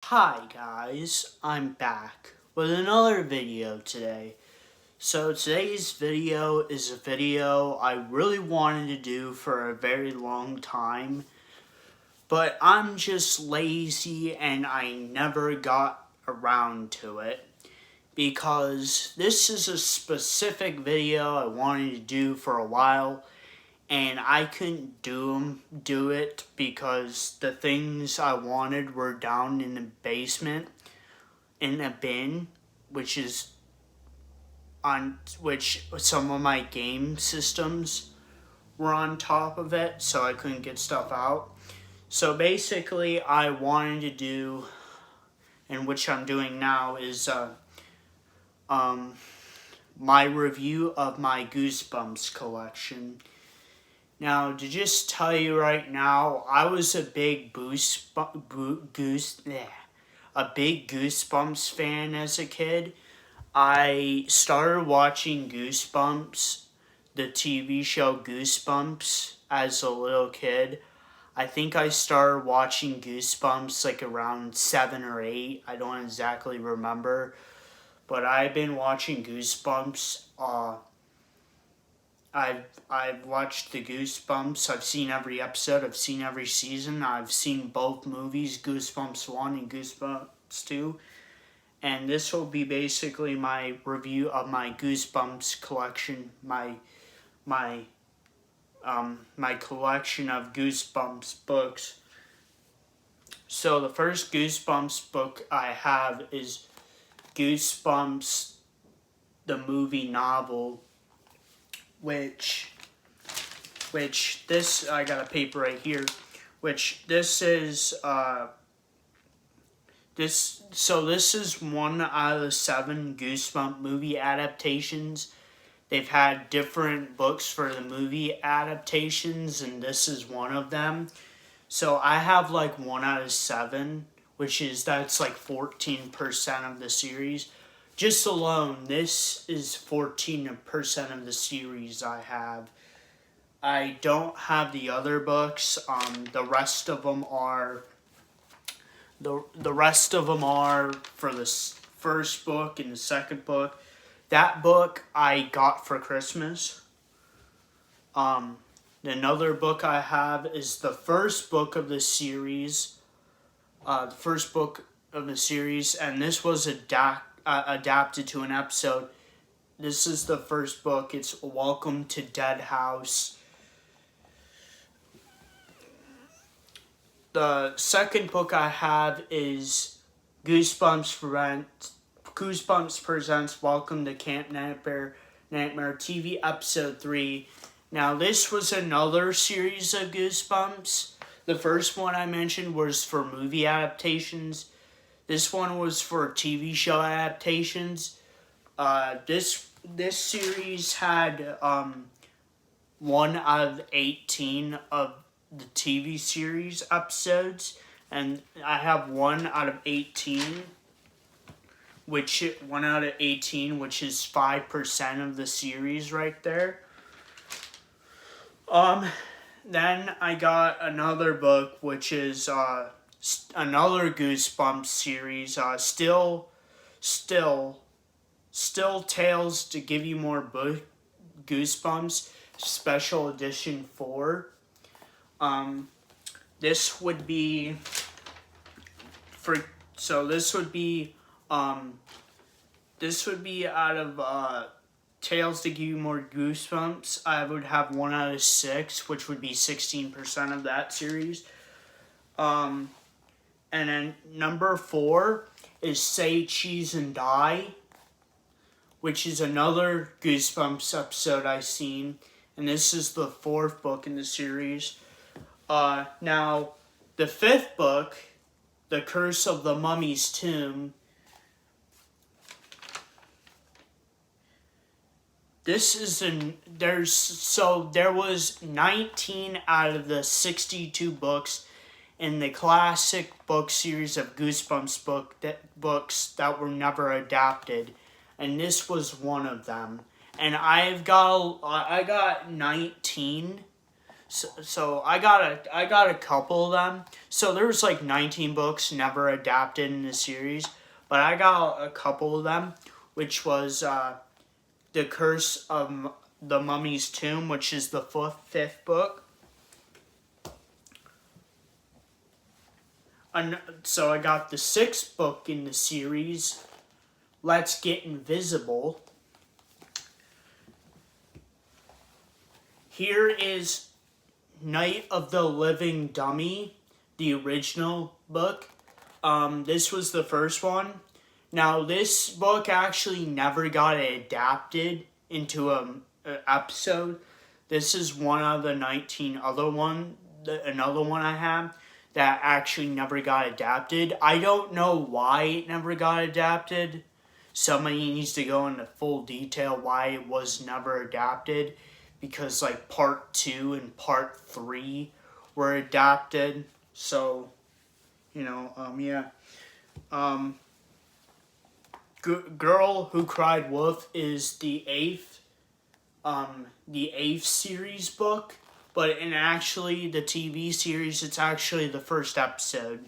Hi guys, I'm back with another video today. So today's video is a video I really wanted to do for a very long time, but I'm just lazy and I never got around to it because this is a specific video I wanted to do for a while and I couldn't do it because the things I wanted were down in the basement in a bin, which is on which some of my game systems were on top of it, so I couldn't get stuff out. So basically, I wanted to do, and which I'm doing now, is my review of my Goosebumps collection. Now, to just tell you right now, I was a big Goosebumps fan as a kid. I started watching Goosebumps, the TV show Goosebumps, as a little kid. I think I started watching Goosebumps like around 7 or 8. I don't exactly remember. But I've been watching Goosebumps. I've watched the Goosebumps. I've seen every episode. I've seen every season. I've seen both movies, Goosebumps 1 and Goosebumps 2. And this will be basically my review of my Goosebumps collection, my collection of Goosebumps books. So the first Goosebumps book I have is Goosebumps, the movie novel, which this, I got a paper right here, which this is, this is one out of the 7 Goosebump movie adaptations. They've had different books for the movie adaptations, and this is one of them. So I have like 1 out of 7, that's like 14% of the series. Just alone, this is 14% of the series I have. I don't have the other books. The rest of them are for the first book and the second book. That book I got for Christmas. Another book I have is the first book of the series. And this was adapted to an episode. This is the first book. It's Welcome to Dead House. The second book I have is Goosebumps Presents Welcome to Camp Nightmare TV Episode 3. Now, this was another series of Goosebumps. The first one I mentioned was for movie adaptations. This one was for TV show adaptations. This series had 1 out of 18 of the TV series episodes, and I have 1 out of 18, which is 5% of the series right there. Then I got another book, which is another Goosebumps series. Still Tales to Give You More Goosebumps, Special Edition 4. This would be out of Tales to Give You More Goosebumps. I would have 1 out of 6, which would be 16% of that series. And then number 4 is Say Cheese and Die, which is another Goosebumps episode I've seen. And this is the 4th book in the series. Now, the 5th book, The Curse of the Mummy's Tomb, there was 19 out of the 62 books in the classic book series of Goosebumps books that were never adapted, and this was one of them. And I got 19, So I got a couple of them. So there's like 19 books never adapted in the series, but I got a couple of them, which was The Curse of the Mummy's Tomb, which is the fifth book. So I got the sixth book in the series, Let's Get Invisible. Here is Night of the Living Dummy, the original book. This was the first one. Now, this book actually never got adapted into an episode. This is one of the 19 other another one I have that actually never got adapted. I don't know why it never got adapted. Somebody needs to go into full detail why it was never adapted. Because like part 2 and part 3 were adapted. So, yeah. Girl Who Cried Wolf is the eighth series book, but in actually the TV series, it's actually the first episode.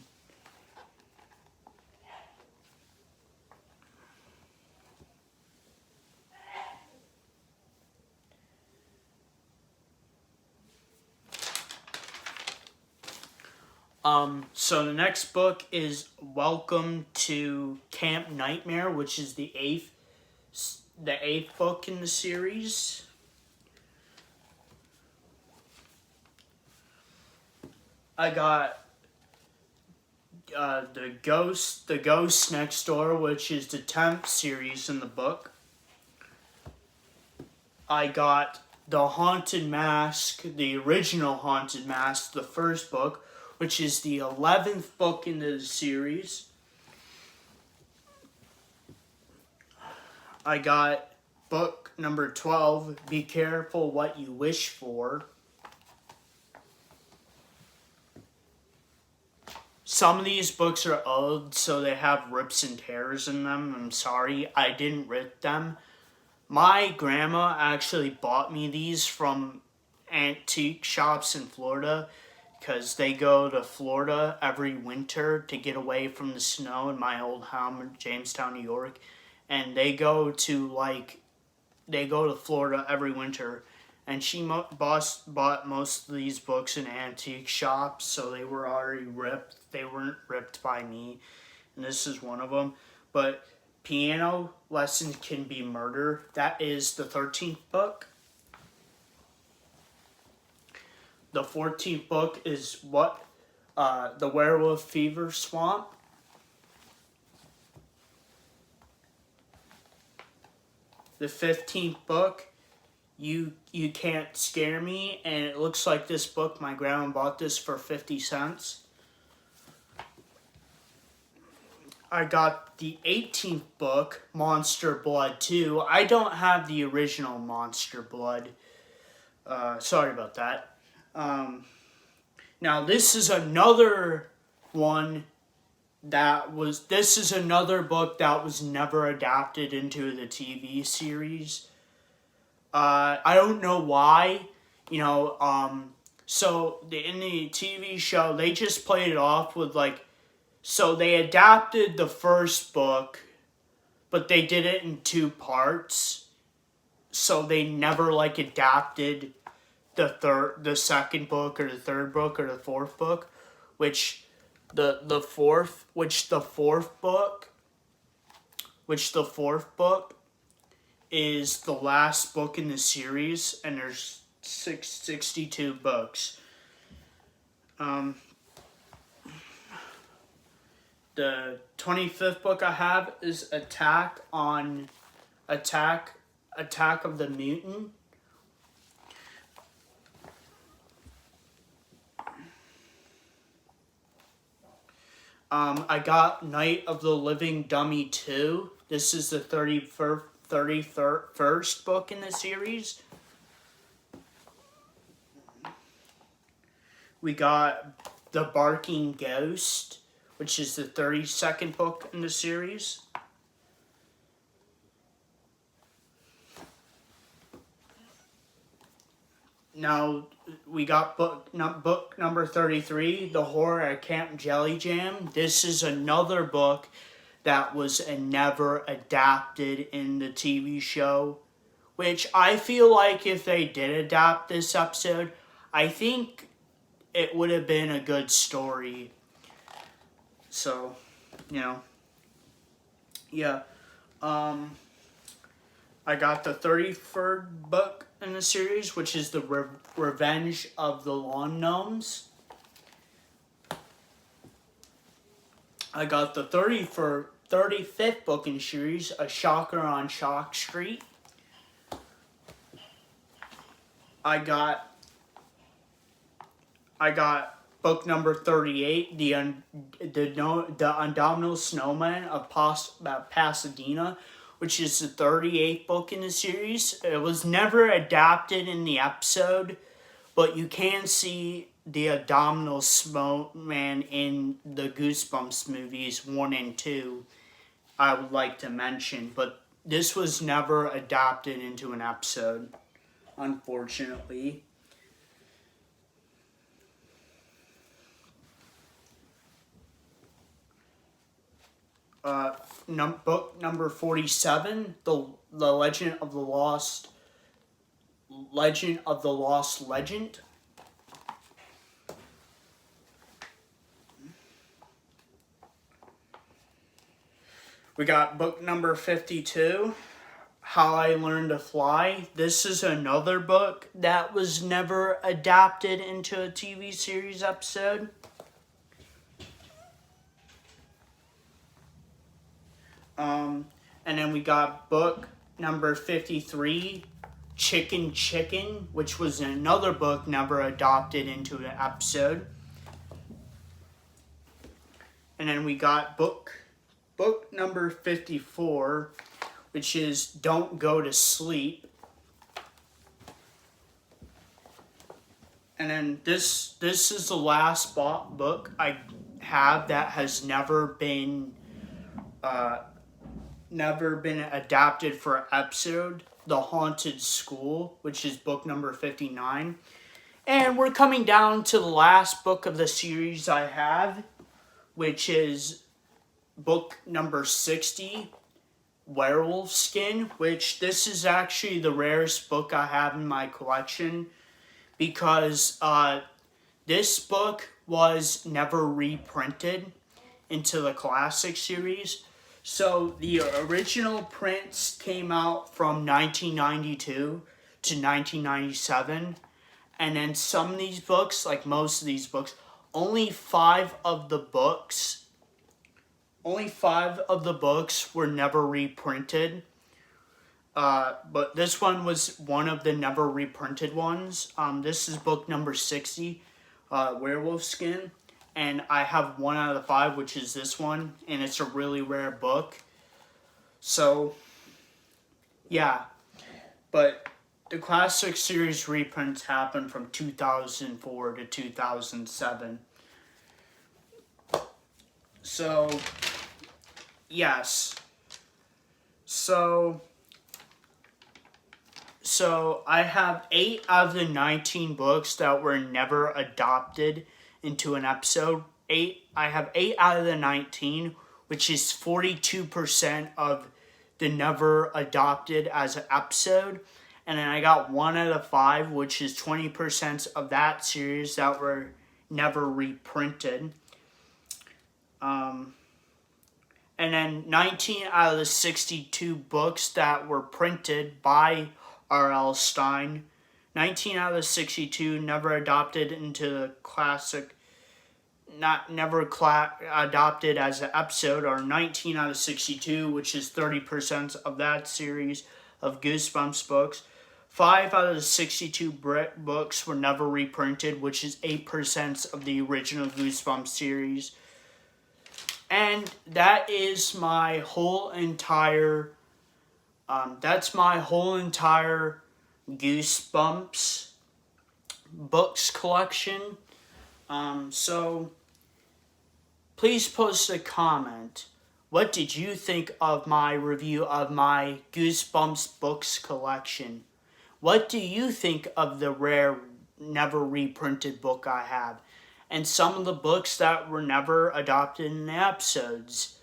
So the next book is Welcome to Camp Nightmare, which is the eighth book in the series. I got the Ghost Next Door, which is the 10th series in the book. I got The Haunted Mask, the original Haunted Mask, the first book, which is the 11th book in the series. I got book number 12, Be Careful What You Wish For. Some of these books are old, so they have rips and tears in them. I'm sorry, I didn't rip them. My grandma actually bought me these from antique shops in Florida, because they go to Florida every winter to get away from the snow in my old home in Jamestown, New York. And they go to Florida every winter. And she bought most of these books in antique shops, so they were already ripped. They weren't ripped by me. And this is one of them. But Piano Lessons Can Be Murder, that is the 13th book. The 14th book is The Werewolf Fever Swamp. The 15th book, You Can't Scare Me, and it looks like this book, my grandma bought this for 50 cents. I got the 18th book, Monster Blood 2. I don't have the original Monster Blood. Sorry about that. Now this is another one this is another book that was never adapted into the TV series. I don't know why, so in the TV show, they just played it off with so they adapted the first book, but they did it in 2 parts, so they never adapted the second book or the third book or the fourth book, which the fourth book is the last book in the series, and there's 62 books. The 25th book I have is Attack of the Mutant. I got Night of the Living Dummy 2. This is the 31st book in the series. We got The Barking Ghost, which is the 32nd book in the series. now we got book number 33, The Horror at Camp Jelly Jam. This is another book that was never adapted in the TV show, which I feel like if they did adapt this episode, I think it would have been a good story. So, yeah. I got the 33rd book in the series, which is The Revenge of the Lawn Gnomes. I got the 35th book in the series, A Shocker on Shock Street. I got book number 38, The Undominable Snowman of Pasadena, which is the 38th book in the series. It was never adapted in the episode, but you can see the Abdominal Snowman in the Goosebumps movies 1 and 2, I would like to mention. But this was never adapted into an episode, unfortunately. Book number 47, the Legend of the Lost Legend. We got book number 52, How I Learned to Fly. This is another book that was never adapted into a TV series episode. And then we got book number 53, Chicken, which was another book never adopted into an episode. And then we got book number 54, which is Don't Go to Sleep. And then this is the last book I have that has never been adapted for an episode, The Haunted School, which is book number 59. And we're coming down to the last book of the series I have, which is book number 60, Werewolf Skin, which this is actually the rarest book I have in my collection, because this book was never reprinted into the classic series. So the original prints came out from 1992 to 1997, and then some of these books, like most of these books, only five of the books were never reprinted. But this one was one of the never reprinted ones. This is book number 60, Werewolf Skin. And I have 1 out of the 5, which is this one, and it's a really rare book. So, yeah. But the classic series reprints happened from 2004 to 2007. So, yes. So I have 8 out of the 19 books that were never adopted into an episode. I have 8 out of the 19, which is 42% of the never adopted as an episode. And then I got 1 out of 5, which is 20% of that series that were never reprinted. And then 19 out of the 62 books that were printed by R.L. Stine, 19 out of the 62 never adopted into the classic, adopted as an episode, or 19 out of 62, which is 30% of that series of Goosebumps books. 5 out of the 62 books were never reprinted, which is 8% of the original Goosebumps series. And that is my whole entire Goosebumps books collection. So please post a comment. What did you think of my review of my Goosebumps books collection? What do you think of the rare never reprinted book I have, and some of the books that were never adopted in the episodes.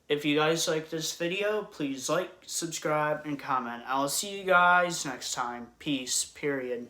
If you guys like this video, please like, subscribe, and comment. I will see you guys next time. Peace, period.